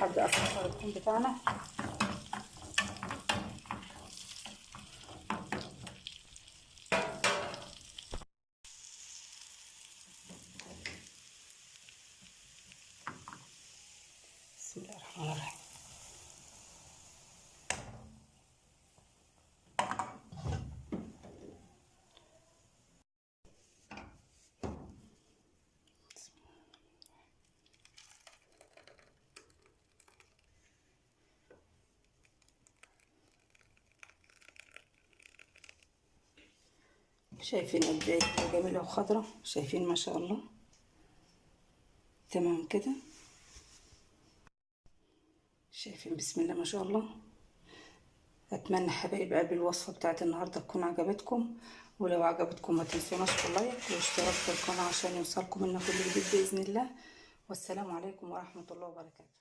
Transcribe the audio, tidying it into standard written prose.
هبدأ أصفر الثوم بتاعنا. بسم الله الرحمن الرحيم. شايفين قد ايه جميلة وخضرة؟ شايفين ما شاء الله. تمام كده، شايفين بسم الله ما شاء الله. اتمنى حبايب قلبي الوصفة بتاعت النهاردة تكون عجبتكم، ولو عجبتكم ما تنسوناش في لايك واشتراك في القناة عشان يوصلكم لنا كل جديد بإذن الله. والسلام عليكم ورحمة الله وبركاته.